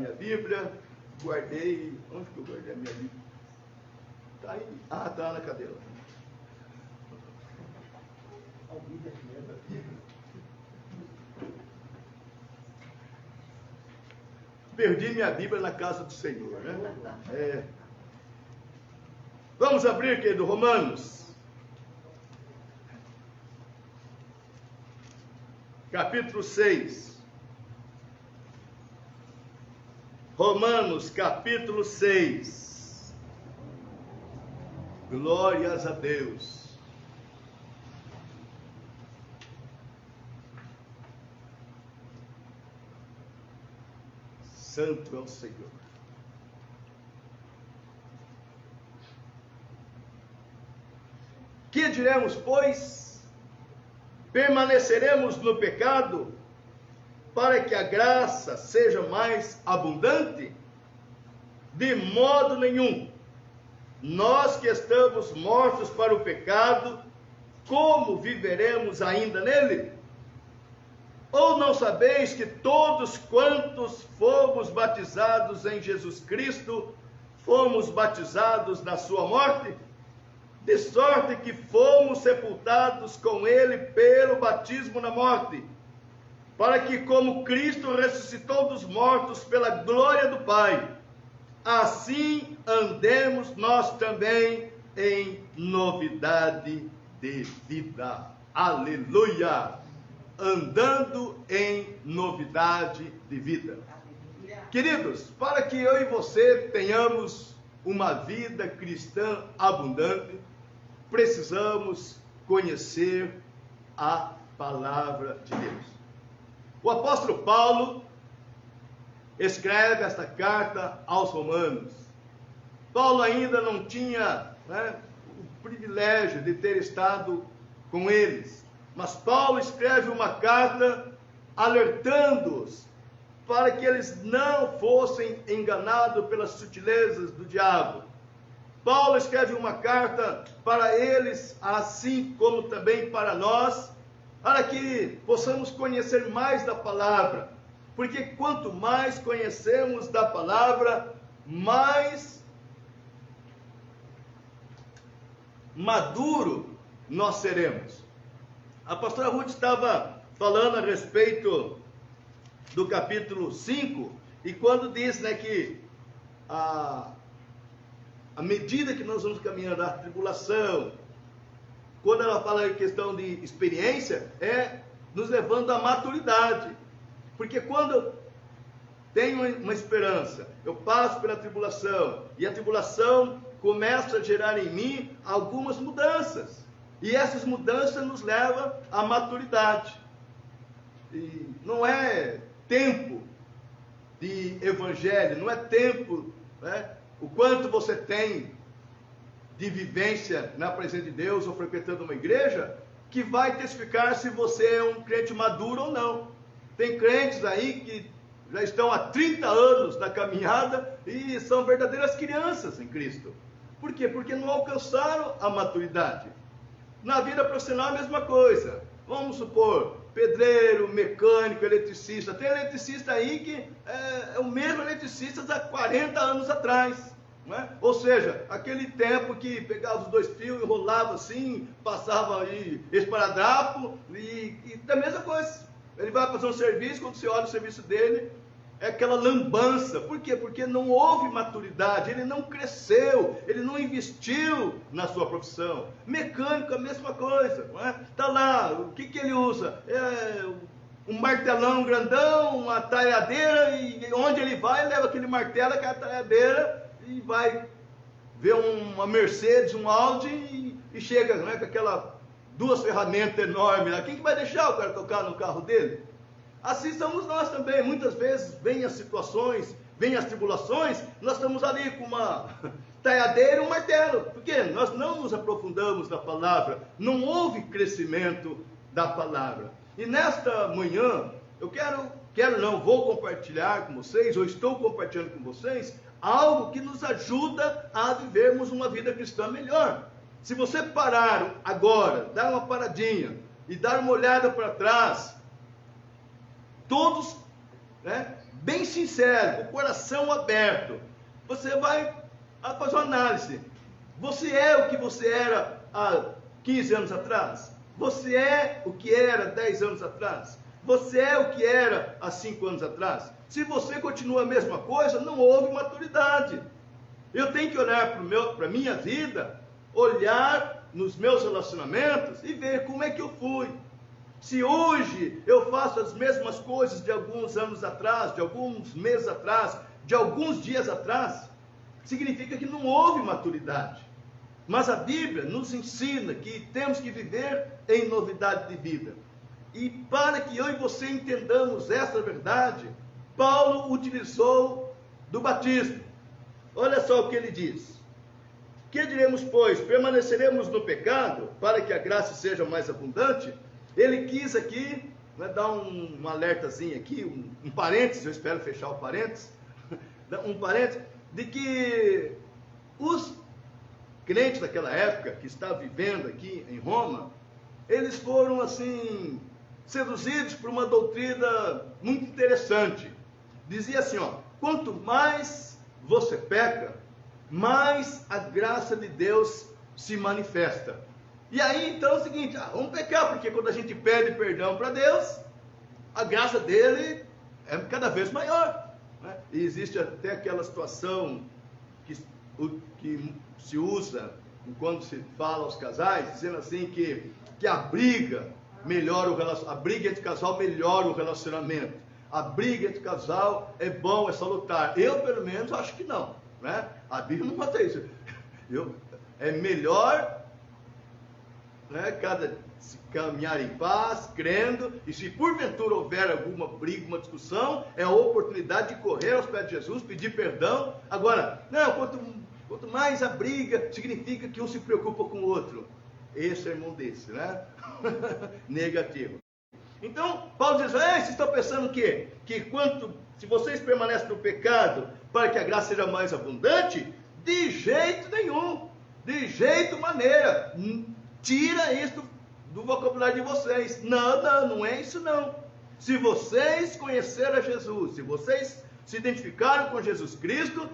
Minha Bíblia, guardei. Onde que eu guardei a minha Bíblia? Está aí. Ah, está na cadeira. Perdi minha Bíblia na casa do Senhor, né? Vamos abrir, querido, Romanos. Capítulo 6. Romanos, capítulo 6. Glórias a Deus. Santo é o Senhor. Que diremos, pois? Permaneceremos no pecado para que a graça seja mais abundante? De modo nenhum. Nós que estamos mortos para o pecado, como viveremos ainda nele? Ou não sabeis que todos quantos fomos batizados em Jesus Cristo, fomos batizados na sua morte? De sorte que fomos sepultados com ele pelo batismo na morte, para que, como Cristo ressuscitou dos mortos pela glória do Pai, assim andemos nós também em novidade de vida. Aleluia! Andando em novidade de vida. Queridos, para que eu e você tenhamos uma vida cristã abundante, precisamos conhecer a palavra de Deus. O apóstolo Paulo escreve esta carta aos Romanos. Paulo ainda não tinha o privilégio de ter estado com eles, mas Paulo escreve uma carta alertando-os para que eles não fossem enganados pelas sutilezas do diabo. Paulo escreve uma carta para eles, assim como também para nós, para que possamos conhecer mais da palavra, porque quanto mais conhecemos da palavra, mais maduro nós seremos. A pastora Ruth estava falando a respeito do capítulo 5, e quando diz que à medida que nós vamos caminhando a tribulação, quando ela fala em questão de experiência, é nos levando à maturidade. Porque quando eu tenho uma esperança, eu passo pela tribulação, e a tribulação começa a gerar em mim algumas mudanças. E essas mudanças nos levam à maturidade. E não é tempo de evangelho, não é tempo, o quanto você tem de vivência na presença de Deus ou frequentando uma igreja, que vai testificar se você é um crente maduro ou não. Tem crentes aí que já estão há 30 anos na caminhada e são verdadeiras crianças em Cristo. Por quê? Porque não alcançaram a maturidade. Na vida profissional é a mesma coisa. Vamos supor, pedreiro, mecânico, eletricista. Tem eletricista aí que é o mesmo eletricista há 40 anos atrás. Não é? Ou seja, aquele tempo que pegava os dois fios, enrolava assim, passava aí esparadrapo e da mesma coisa. Ele vai fazer um serviço, quando você olha o serviço dele, é aquela lambança. Por quê? Porque não houve maturidade, ele não cresceu, ele não investiu na sua profissão. Mecânico, a mesma coisa. Não é? Tá lá, o que ele usa? Um martelão grandão, uma talhadeira, e onde ele vai, leva aquele martelo, aquela talhadeira, e vai ver uma Mercedes, um Audi, e chega com aquela duas ferramentas enormes lá. Quem que vai deixar o cara tocar no carro dele? Assim somos nós também. Muitas vezes vêm as situações, vêm as tribulações, nós estamos ali com uma talhadeira e um martelo. Por quê? Nós não nos aprofundamos na palavra, não houve crescimento da palavra. E nesta manhã, vou compartilhar com vocês, ou estou compartilhando com vocês, algo que nos ajuda a vivermos uma vida cristã melhor. Se você parar agora, dar uma paradinha e dar uma olhada para trás, todos bem sincero, com o coração aberto, você vai fazer uma análise. Você é o que você era há 15 anos atrás? Você é o que era 10 anos atrás? Você é o que era há 5 anos atrás? Se você continua a mesma coisa, não houve maturidade. Eu tenho que olhar para a minha vida, olhar nos meus relacionamentos e ver como é que eu fui. Se hoje eu faço as mesmas coisas de alguns anos atrás, de alguns meses atrás, de alguns dias atrás, significa que não houve maturidade. Mas a Bíblia nos ensina que temos que viver em novidade de vida. E para que eu e você entendamos essa verdade, Paulo utilizou do batismo. Olha só o que ele diz. Que diremos, pois? Permaneceremos no pecado para que a graça seja mais abundante? Ele quis aqui, dar um alertazinho aqui, um parênteses, eu espero fechar o parênteses, um parênteses, de que os crentes daquela época, que estavam vivendo aqui em Roma, eles foram assim, seduzidos por uma doutrina muito interessante. Dizia assim, quanto mais você peca, mais a graça de Deus se manifesta. E aí então é o seguinte, vamos pecar, porque quando a gente pede perdão para Deus, a graça dele é cada vez maior, né? E existe até aquela situação que se usa quando se fala aos casais, dizendo assim que a briga melhora a briga entre casal melhora o relacionamento. A briga entre casal é bom, é salutar. Eu, pelo menos, acho que não, né? A Bíblia não mata isso. É melhor, né, se caminhar em paz, crendo, e se porventura houver alguma briga, uma discussão, é a oportunidade de correr aos pés de Jesus, pedir perdão. Agora, não, quanto mais a briga, significa que um se preocupa com o outro. Esse é irmão desse, né? Negativo. Então, Paulo diz, vocês estão pensando o quê? Se vocês permanecem no pecado, para que a graça seja mais abundante? De jeito nenhum, de jeito maneira. Tira isso do vocabulário de vocês. Não é isso não. Se vocês conheceram a Jesus, se vocês se identificaram com Jesus Cristo,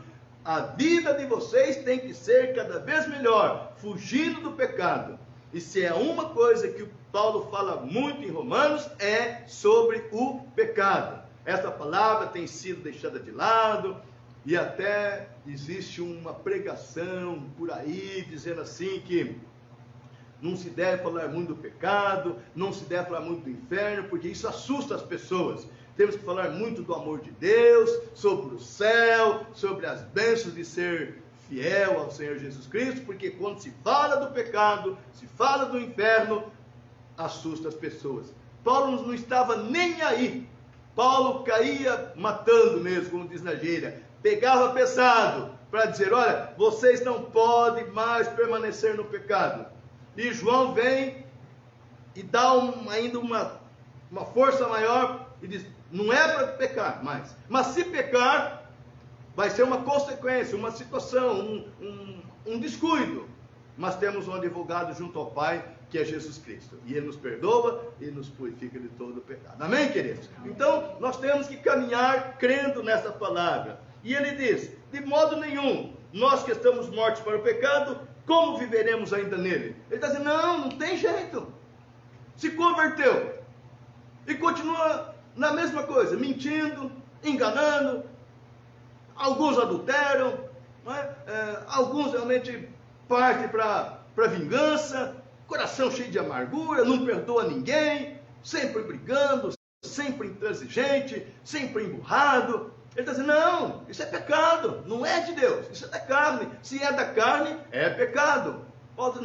a vida de vocês tem que ser cada vez melhor, fugindo do pecado. E se é uma coisa que o Paulo fala muito em Romanos, é sobre o pecado. Essa palavra tem sido deixada de lado, e até existe uma pregação por aí, dizendo assim que não se deve falar muito do pecado, não se deve falar muito do inferno, porque isso assusta as pessoas. Temos que falar muito do amor de Deus, sobre o céu, sobre as bênçãos de ser fiel ao Senhor Jesus Cristo, porque quando se fala do pecado, se fala do inferno, assusta as pessoas. Paulo não estava nem aí. Paulo caía matando mesmo, como diz na gíria. Pegava pesado para dizer, olha, vocês não podem mais permanecer no pecado. E João vem e dá ainda uma força maior e diz, não é para pecar mais. Mas se pecar, vai ser uma consequência, uma situação, um descuido. Mas temos um advogado junto ao Pai, que é Jesus Cristo. E Ele nos perdoa e nos purifica de todo o pecado. Amém, queridos? Então, nós temos que caminhar crendo nessa palavra. E ele diz, de modo nenhum, nós que estamos mortos para o pecado, como viveremos ainda nele? Ele está dizendo, não tem jeito. Se converteu e continua na mesma coisa, mentindo, enganando. Alguns adulteram, não é? Alguns realmente partem para vingança, coração cheio de amargura, não perdoa ninguém, sempre brigando, sempre intransigente, sempre emburrado. Ele está dizendo, não, isso é pecado, não é de Deus, isso é da carne. Se é da carne, é pecado. Paulo diz,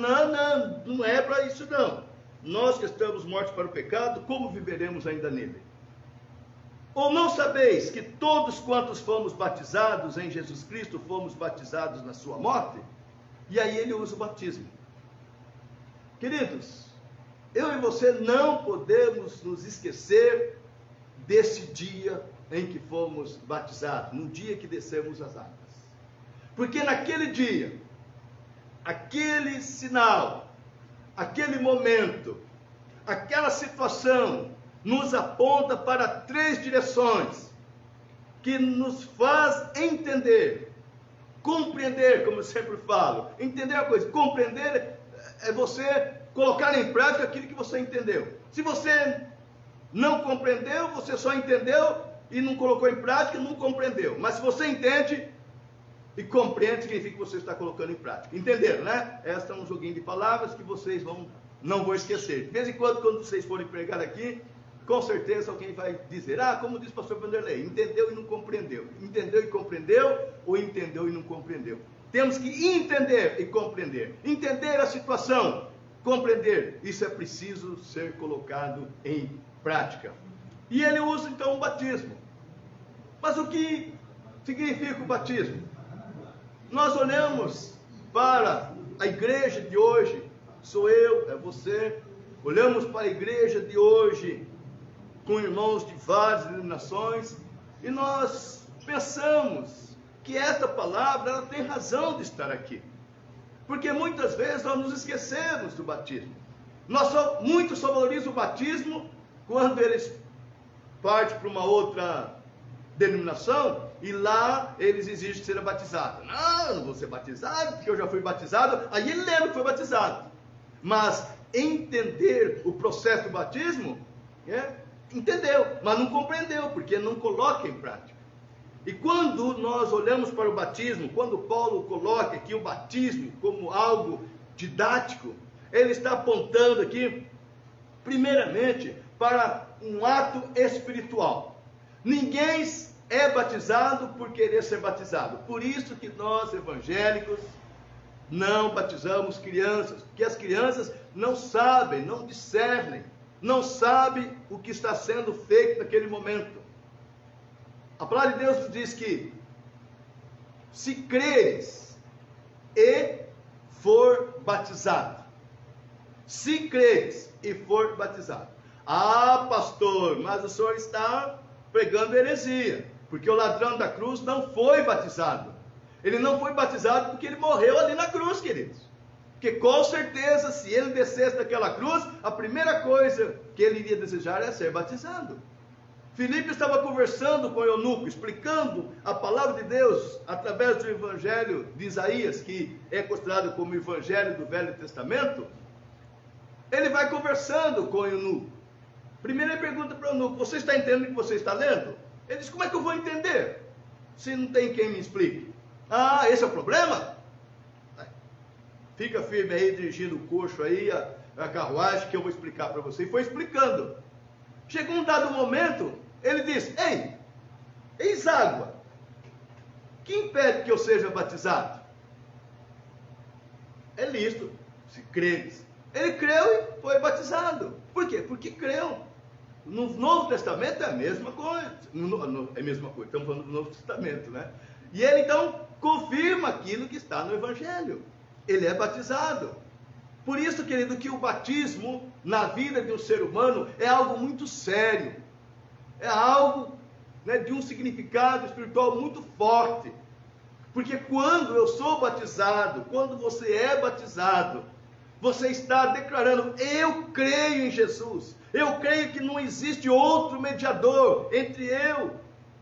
não é para isso não. Nós que estamos mortos para o pecado, como viveremos ainda nele? Ou não sabeis que todos quantos fomos batizados em Jesus Cristo, fomos batizados na sua morte? E aí ele usa o batismo. Queridos, eu e você não podemos nos esquecer desse dia em que fomos batizados, no dia que descemos as águas. Porque naquele dia, aquele sinal, aquele momento, aquela situação, nos aponta para 3 direções. que nos faz entender, compreender, como eu sempre falo. Entender a coisa, compreender é você colocar em prática aquilo que você entendeu. Se você não compreendeu, você só entendeu e não colocou em prática, não compreendeu. Mas se você entende e compreende, significa que você está colocando em prática. Entenderam, né? Essa é um joguinho de palavras que vocês não vão esquecer. De vez em quando vocês forem pregar aqui, com certeza alguém vai dizer, como diz o pastor Vanderlei, entendeu e não compreendeu. Entendeu e compreendeu, ou entendeu e não compreendeu. Temos que entender e compreender. Entender a situação, compreender. Isso é preciso ser colocado em prática. E ele usa então o batismo. Mas o que significa o batismo? Nós olhamos para a igreja de hoje, sou eu, é você, olhamos para a igreja de hoje, com irmãos de várias denominações, e nós pensamos que esta palavra ela tem razão de estar aqui. Porque muitas vezes nós nos esquecemos do batismo. Muitos só valorizam o batismo quando eles partem para uma outra denominação e lá eles exigem que seja batizado. Não, eu não vou ser batizado porque eu já fui batizado. Aí ele lembra que foi batizado. Mas entender o processo do batismo, entendeu, mas não compreendeu, porque não coloca em prática. E quando nós olhamos para o batismo, quando Paulo coloca aqui o batismo como algo didático, ele está apontando aqui, primeiramente, para um ato espiritual. Ninguém é batizado por querer ser batizado. Por isso que nós, evangélicos, não batizamos crianças, porque as crianças não sabem, não discernem, não sabem o que está sendo feito naquele momento. A palavra de Deus nos diz que se creres e for batizado, se creres e for batizado. Pastor, mas o senhor está pregando heresia, porque o ladrão da cruz não foi batizado. Ele não foi batizado porque ele morreu ali na cruz, queridos. Porque com certeza, se ele descesse daquela cruz, a primeira coisa que ele iria desejar é ser batizado. Filipe estava conversando com o eunuco, explicando a palavra de Deus através do evangelho de Isaías, que é considerado como o evangelho do Velho Testamento. Ele vai conversando com o eunuco. Primeiro ele pergunta para o eunuco, você está entendendo o que você está lendo? Ele diz, como é que eu vou entender? Se não tem quem me explique. Esse é o problema? Fica firme aí, dirigindo o coxo aí, a carruagem, que eu vou explicar para você. E foi explicando. Chegou um dado momento, ele disse, eis água. Que impede que eu seja batizado? É lícito, se creres. Ele creu e foi batizado. Por quê? Porque creu. No Novo Testamento é a mesma coisa. É a mesma coisa, estamos falando do Novo Testamento, né? E ele então confirma aquilo que está no Evangelho. Ele é batizado. Por isso, querido, que o batismo na vida de um ser humano é algo muito sério. É algo, de um significado espiritual muito forte. Porque quando eu sou batizado, quando você é batizado, você está declarando, eu creio em Jesus. Eu creio que não existe outro mediador entre eu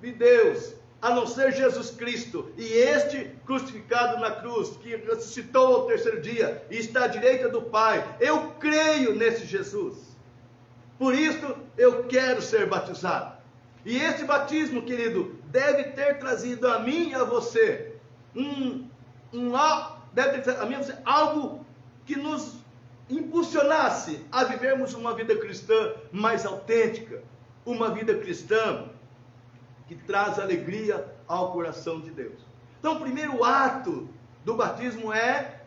e Deus, a não ser Jesus Cristo, e este crucificado na cruz, que ressuscitou ao terceiro dia, e está à direita do Pai. Eu creio nesse Jesus. Por isso, eu quero ser batizado. E esse batismo, querido, deve ter trazido a mim e a você, algo que nos impulsionasse a vivermos uma vida cristã mais autêntica, uma vida cristã que traz alegria ao coração de Deus. Então, o primeiro ato do batismo é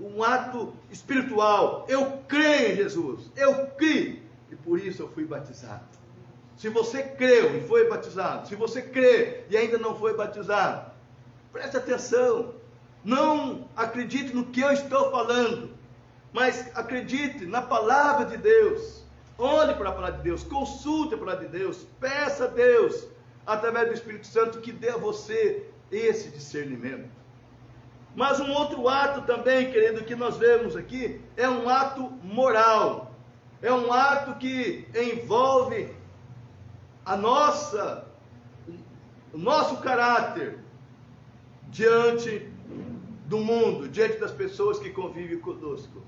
um ato espiritual. Eu creio em Jesus, eu criei, e por isso eu fui batizado. Se você creu e foi batizado, se você crê e ainda não foi batizado, preste atenção, não acredite no que eu estou falando, mas acredite na palavra de Deus. Olhe para a palavra de Deus, consulte a palavra de Deus, peça a Deus, através do Espírito Santo, que dê a você esse discernimento. Mas um outro ato também, querido, que nós vemos aqui, é um ato moral. É um ato que envolve o nosso caráter diante do mundo, diante das pessoas que convivem conosco.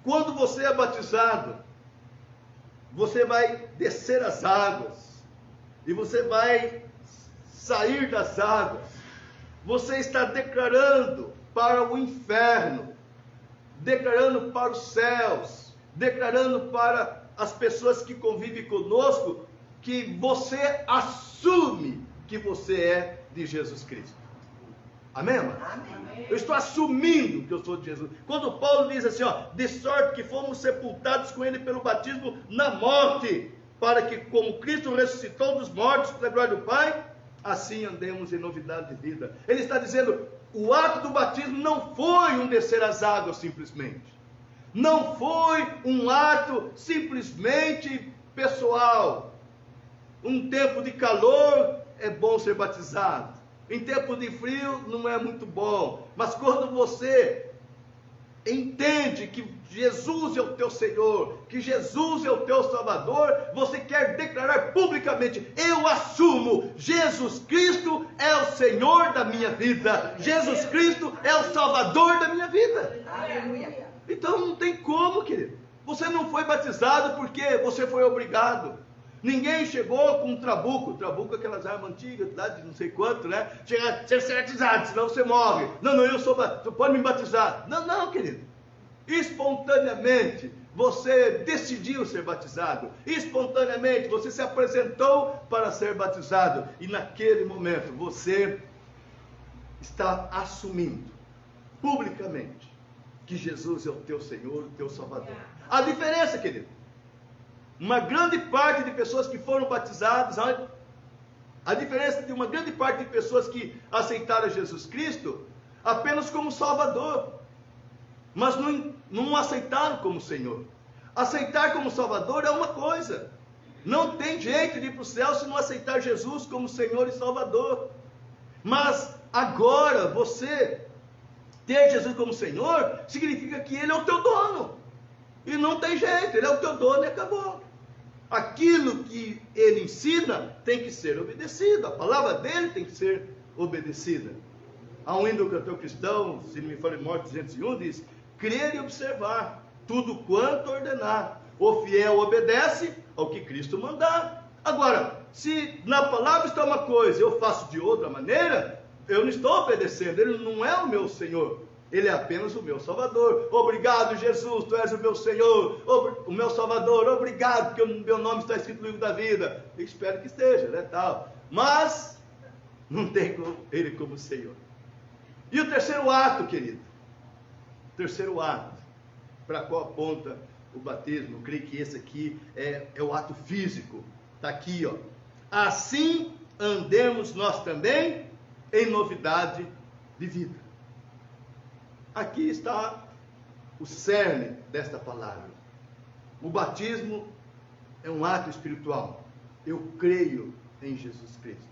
Quando você é batizado, você vai descer as águas e você vai sair das águas. Você está declarando para o inferno, declarando para os céus, declarando para as pessoas que convivem conosco, que você assume que você é de Jesus Cristo. Amém, amados? Amém. Eu estou assumindo que eu sou de Jesus. Quando Paulo diz assim, de sorte que fomos sepultados com ele pelo batismo na morte, para que, como Cristo ressuscitou dos mortos pela glória do Pai, assim andemos em novidade de vida. Ele está dizendo, o ato do batismo não foi um descer as águas simplesmente. Não foi um ato simplesmente pessoal. Um tempo de calor é bom ser batizado. Em tempo de frio não é muito bom. Mas quando você entende que Jesus é o teu Senhor, que Jesus é o teu Salvador, você quer declarar publicamente, eu assumo, Jesus Cristo é o Senhor da minha vida, Jesus Cristo é o Salvador da minha vida. Então não tem como, querido. Você não foi batizado porque você foi obrigado. Ninguém chegou com um trabuco é aquelas armas antigas, lá de não sei quanto, né? Chega a ser batizado, senão você morre. Não, eu sou batizado, você pode me batizar. Não, querido. Espontaneamente, você decidiu ser batizado. Espontaneamente, você se apresentou para ser batizado. E naquele momento, você está assumindo, publicamente, que Jesus é o teu Senhor, o teu Salvador. A diferença, querido, uma grande parte de pessoas que foram batizadas, a diferença de uma grande parte de pessoas que aceitaram Jesus Cristo apenas como Salvador, mas não aceitaram como Senhor. Aceitar como Salvador é uma coisa. Não tem jeito de ir para o céu se não aceitar Jesus como Senhor e Salvador. Mas agora você ter Jesus como Senhor significa que Ele é o teu dono. E não tem jeito, Ele é o teu dono e acabou. Aquilo que Ele ensina tem que ser obedecido. A palavra dele tem que ser obedecida. Há um hino do cantor cristão, se não me falha Morte 201, diz, crer e observar tudo quanto ordenar. O fiel obedece ao que Cristo mandar. Agora, se na palavra está uma coisa, eu faço de outra maneira, eu não estou obedecendo, Ele não é o meu Senhor. Ele é apenas o meu Salvador. Obrigado, Jesus, Tu és o meu Senhor, o meu Salvador. Obrigado, porque o meu nome está escrito no livro da vida. Eu espero que esteja, né, tal. Mas não tem Ele como Senhor. E o terceiro ato, querido, o terceiro ato, para qual aponta o batismo, eu creio que esse aqui é o ato físico. Está aqui, assim andemos nós também em novidade de vida. Aqui está o cerne desta palavra. O batismo é um ato espiritual. Eu creio em Jesus Cristo.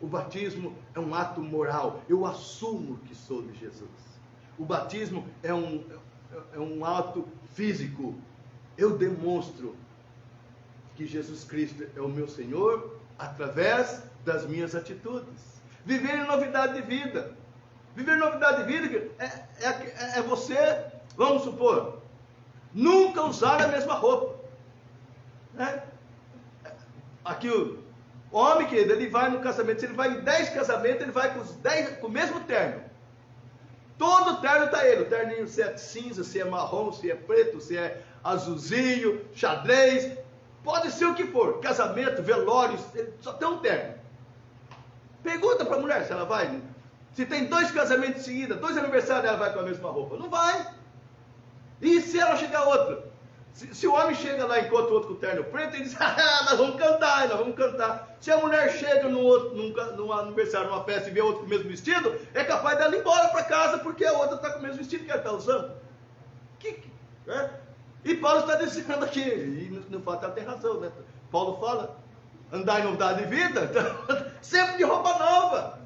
O batismo é um ato moral. Eu assumo que sou de Jesus. O batismo é um ato físico. Eu demonstro que Jesus Cristo é o meu Senhor através das minhas atitudes. Viver em novidade de vida. Viver novidade de vida é você, vamos supor, nunca usar a mesma roupa. Né? Aqui o homem, querido, ele vai no casamento, se ele vai em 10 casamentos, ele vai com o mesmo terno. Todo terno está ele, o terninho se é cinza, se é marrom, se é preto, se é azulzinho, xadrez, pode ser o que for, casamento, velório, só tem um terno. Pergunta para a mulher se ela vai. Se tem 2 casamentos em seguida, 2 aniversários, ela vai com a mesma roupa. Não vai. E se ela chegar outra? Se o homem chega lá e encontra o outro com o terno preto, ele diz, nós vamos cantar. Se a mulher chega num aniversário, numa festa, e vê outro com o mesmo vestido, é capaz dela ir embora para casa, porque a outra está com o mesmo vestido que ela está usando. E Paulo está dizendo aqui, e no fato ela tem razão, né? Paulo fala, andar em novidade de vida, então, sempre de roupa nova.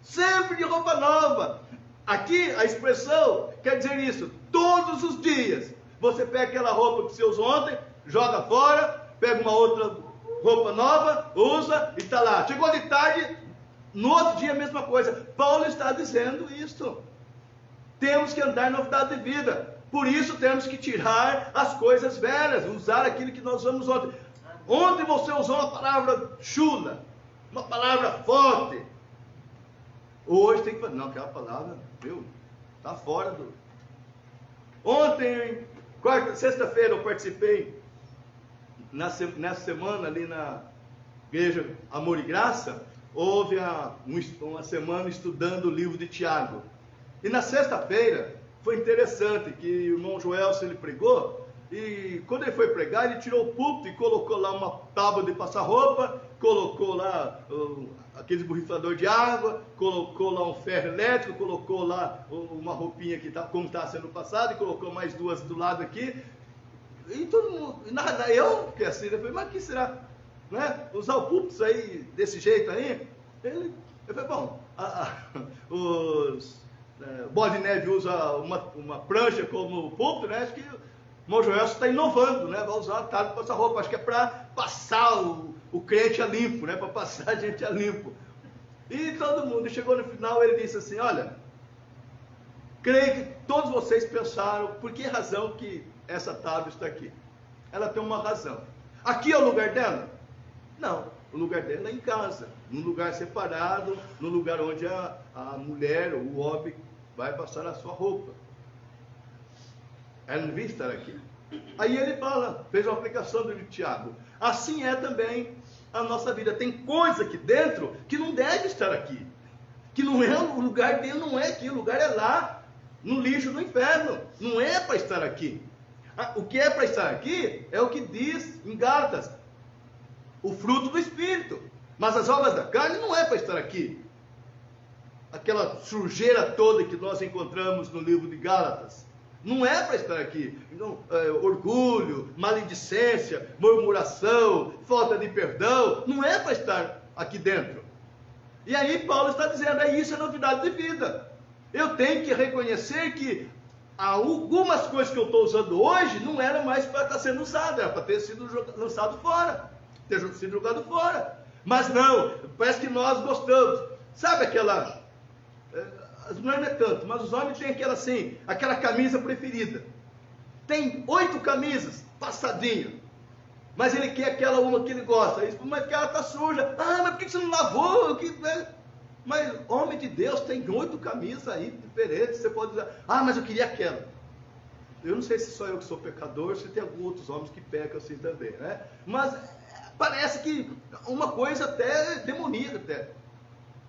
Sempre de roupa nova. Aqui a expressão quer dizer isso. Todos os dias você pega aquela roupa que você usou ontem, joga fora, pega uma outra roupa nova, usa e está lá. Chegou de tarde, no outro dia a mesma coisa. Paulo está dizendo isso. Temos que andar em novidade de vida. Por isso temos que tirar as coisas velhas, usar aquilo que nós usamos ontem. Ontem você usou uma palavra chula, uma palavra forte. Hoje tem que falar, não, aquela palavra, viu, está fora do... Ontem, sexta-feira, eu participei, nessa semana, ali na igreja Amor e Graça, houve uma semana estudando o livro de Tiago. E na sexta-feira, foi interessante que o irmão Joelson, ele pregou, e quando ele foi pregar, ele tirou o púlpito e colocou lá uma tábua de passar roupa, colocou lá aqueles borrifador de água, colocou lá um ferro elétrico, colocou lá uma roupinha que tá, como está sendo passado, e colocou mais duas do lado aqui, e todo mundo, eu, que assim, eu falei, mas que será, né? Usar o púlpito aí, desse jeito aí? Eu falei, bom, os Bola de Neve usa uma prancha como púlpito, né? Acho que o irmão Joelson está inovando, né? Vai usar a tábua para passar roupa, acho que é para passar o crente a limpo, né? Para passar a gente a limpo. E todo mundo, chegou no final, ele disse assim, olha, creio que todos vocês pensaram, por que razão que essa tábua está aqui? Ela tem uma razão. Aqui é o lugar dela? Não, o lugar dela é em casa, num lugar separado, no lugar onde a mulher ou o homem vai passar a sua roupa. Ela não devia estar aqui. Aí ele fala, fez uma aplicação do Tiago. Assim é também a nossa vida. Tem coisa aqui dentro que não deve estar aqui. Que não é o lugar dele, não é aqui. O lugar é lá, no lixo do inferno. Não é para estar aqui. O que é para estar aqui é o que diz em Gálatas. O fruto do Espírito. Mas as obras da carne não é para estar aqui. Aquela sujeira toda que nós encontramos no livro de Gálatas. Não é para estar aqui. Então, orgulho, maledicência, murmuração, falta de perdão, não é para estar aqui dentro. E aí Paulo está dizendo, isso é novidade de vida. Eu tenho que reconhecer que algumas coisas que eu estou usando hoje não eram mais para estar sendo usada, era para ter sido lançado fora, ter sido jogado fora. Mas não, parece que nós gostamos. Sabe aquela... As mulheres não é tanto, mas os homens têm aquela assim, aquela camisa preferida. Tem 8 camisas, passadinha. Mas ele quer aquela uma que ele gosta. Ele diz, mas aquela está suja. Ah, mas por que você não lavou? Mas homem de Deus tem 8 camisas aí diferentes. Você pode dizer, mas eu queria aquela. Eu não sei se sou eu que sou pecador, se tem alguns outros homens que pecam assim também, né? Mas parece que uma coisa até demoníaca até.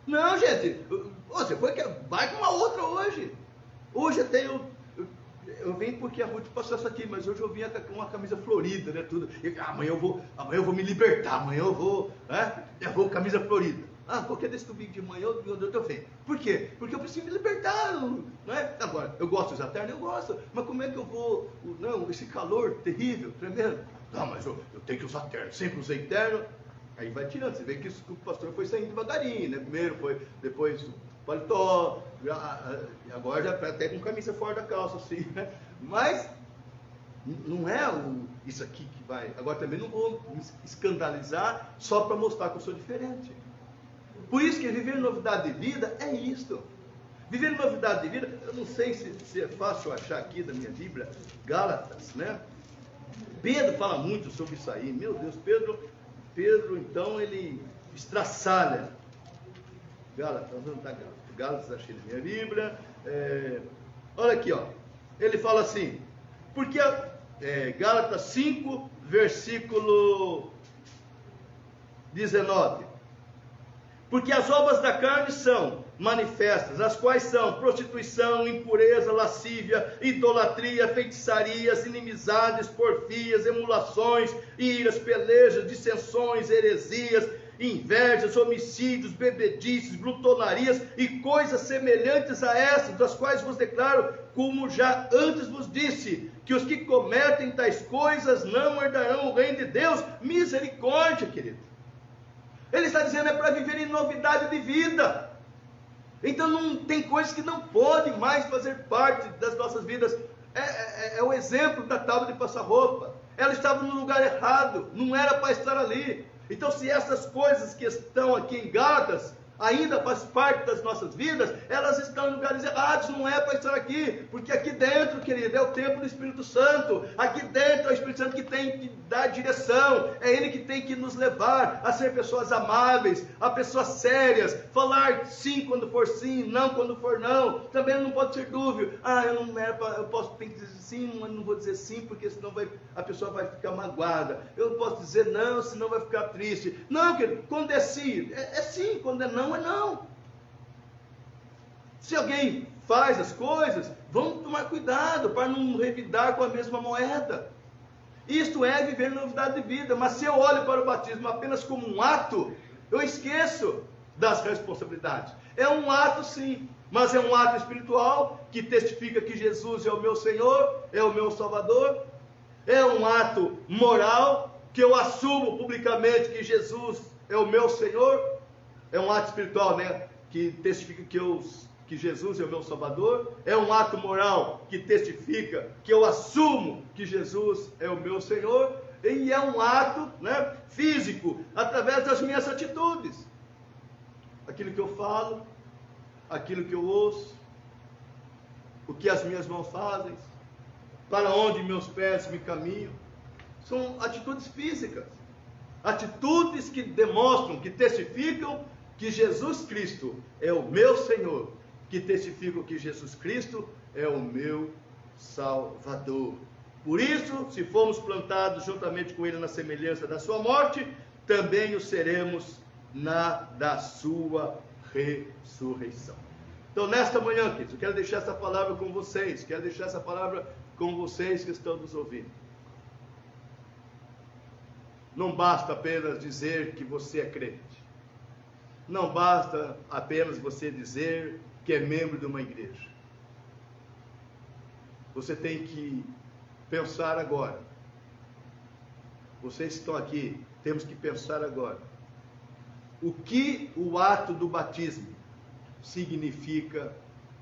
Não, gente, você vai com uma outra hoje. Hoje até eu vim porque a Ruth passou essa aqui, mas hoje eu vim com uma camisa florida, né, tudo. E, amanhã eu vou me libertar, amanhã eu vou com camisa florida. Qualquer desse domingo de manhã eu tô vendo. Por quê? Porque eu preciso me libertar, não é? Agora, eu gosto de usar terno, eu gosto, mas como é que eu vou, esse calor terrível, tremendo. Não, mas eu tenho que usar terno, sempre usei terno. Aí vai tirando, você vê que o pastor foi saindo devagarinho, né? Primeiro foi, depois o paletó, agora já até com camisa fora da calça, assim, né? Mas não é isso aqui que vai. Agora também não vou me escandalizar só para mostrar que eu sou diferente. Por isso que viver novidade de vida é isto. Viver novidade de vida, eu não sei se é fácil achar aqui da minha Bíblia, Gálatas, né? Pedro fala muito sobre isso aí. Meu Deus, Pedro, então, ele estraçalha. Gálatas, achei na minha Bíblia. Olha aqui, ó. Ele fala assim, porque Gálatas 5, versículo 19. Porque as obras da carne são manifestas, as quais são prostituição, impureza, lascívia, idolatria, feitiçarias, inimizades, porfias, emulações, iras, pelejas, dissensões, heresias, invejas, homicídios, bebedices, glutonarias e coisas semelhantes a essas, das quais vos declaro, como já antes vos disse, que os que cometem tais coisas não herdarão o reino de Deus. Misericórdia, querido. Ele está dizendo é para viver em novidade de vida. Então não tem coisas que não podem mais fazer parte das nossas vidas. É o exemplo da tábua de passar roupa. Ela estava no lugar errado, não era para estar ali. Então, se essas coisas que estão aqui em Gálatas ainda faz parte das nossas vidas, elas estão em lugares errados, não é para estar aqui, porque aqui dentro, querido, é o templo do Espírito Santo, aqui dentro é o Espírito Santo que tem que dar direção, é Ele que tem que nos levar a ser pessoas amáveis, a pessoas sérias, falar sim quando for sim, não quando for não, também não pode ser dúvida, tem que dizer sim, mas não vou dizer sim, porque senão a pessoa vai ficar magoada, eu não posso dizer não, senão vai ficar triste, não, querido, quando é sim, é sim, quando é não, é não. Se alguém faz as coisas, vamos tomar cuidado para não revidar com a mesma moeda. Isto é viver novidade de vida. Mas se eu olho para o batismo apenas como um ato, eu esqueço das responsabilidades. É um ato sim, mas é um ato espiritual que testifica que Jesus é o meu Senhor, é o meu Salvador. É um ato moral que eu assumo publicamente que Jesus é o meu Senhor. É um ato espiritual, né? Que testifica que Jesus é o meu Salvador. É um ato moral que testifica que eu assumo que Jesus é o meu Senhor. E é um ato, né, físico, através das minhas atitudes. Aquilo que eu falo, aquilo que eu ouço, o que as minhas mãos fazem, para onde meus pés me caminham. São atitudes físicas. Atitudes que demonstram, que testificam que Jesus Cristo é o meu Senhor, que testificam que Jesus Cristo é o meu Salvador. Por isso, se formos plantados juntamente com Ele na semelhança da sua morte, também o seremos na da sua ressurreição. Então, nesta manhã, queridos, eu quero deixar essa palavra com vocês, quero deixar essa palavra com vocês que estão nos ouvindo. Não basta apenas dizer que você é crente. Não basta apenas você dizer que é membro de uma igreja. Você tem que pensar agora. Vocês que estão aqui, temos que pensar agora. O que o ato do batismo significa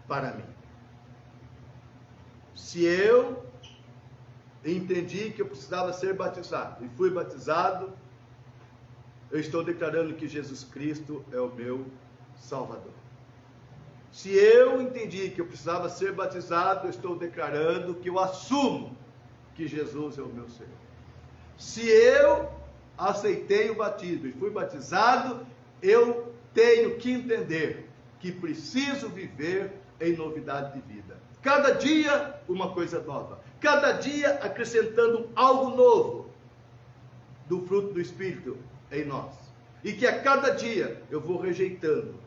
para mim? Se eu entendi que eu precisava ser batizado e fui batizado, eu estou declarando que Jesus Cristo é o meu Salvador. Se eu entendi que eu precisava ser batizado, eu estou declarando que eu assumo que Jesus é o meu Senhor. Se eu aceitei o batismo e fui batizado, eu tenho que entender que preciso viver em novidade de vida. Cada dia uma coisa nova. Cada dia acrescentando algo novo do fruto do Espírito em nós. E que a cada dia eu vou rejeitando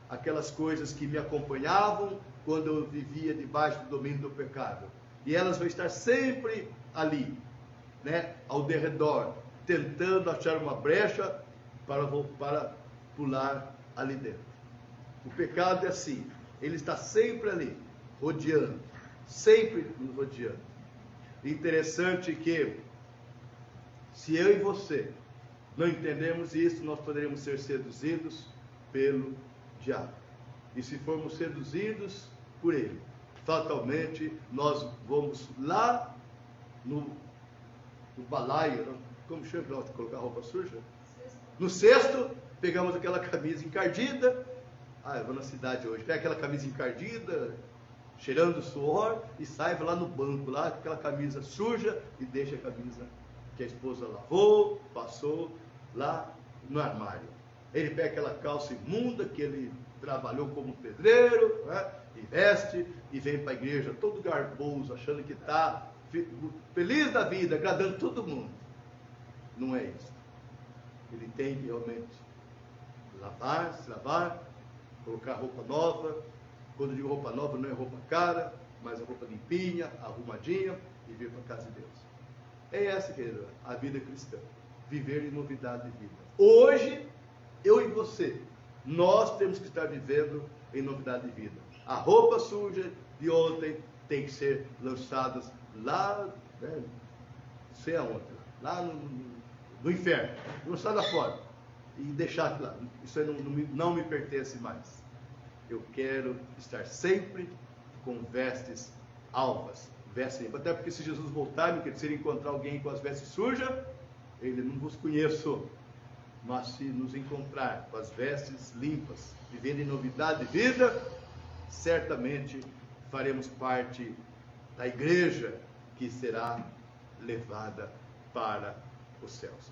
aquelas coisas que me acompanhavam quando eu vivia debaixo do domínio do pecado. E elas vão estar sempre ali, né, ao derredor, tentando achar uma brecha para pular ali dentro. O pecado é assim, ele está sempre ali, rodeando, sempre nos rodeando. Interessante que, se eu e você não entendemos isso, nós poderemos ser seduzidos pelo diabo. E se formos seduzidos por ele, fatalmente nós vamos lá no balaio, como chama, colocar roupa suja? No cesto, pegamos aquela camisa encardida. Eu vou na cidade hoje, pega aquela camisa encardida, cheirando suor, e sai lá no banco, lá com aquela camisa suja, e deixa a camisa que a esposa lavou, passou lá no armário. Ele pega aquela calça imunda que ele trabalhou como pedreiro, né, e veste, e vem para a igreja todo garboso, achando que está feliz da vida, agradando todo mundo. Não é isso. Ele tem que realmente se lavar, colocar roupa nova. Quando eu digo roupa nova, não é roupa cara, mas a roupa limpinha, arrumadinha, e vir para a casa de Deus. É essa, querida, a vida cristã. Viver em novidade de vida. Hoje, eu e você, nós temos que estar vivendo em novidade de vida. A roupa suja de ontem tem que ser lançada lá, né, não sei aonde, lá no inferno, lançada fora, e deixar lá. Isso aí não me pertence mais. Eu quero estar sempre com vestes alvas, vestes limpas. Até porque se Jesus voltar, meu querido, se ele encontrar alguém com as vestes sujas, ele não vos conheço. mas se nos encontrar com as vestes limpas, vivendo em novidade de vida, certamente faremos parte da igreja que será levada para os céus.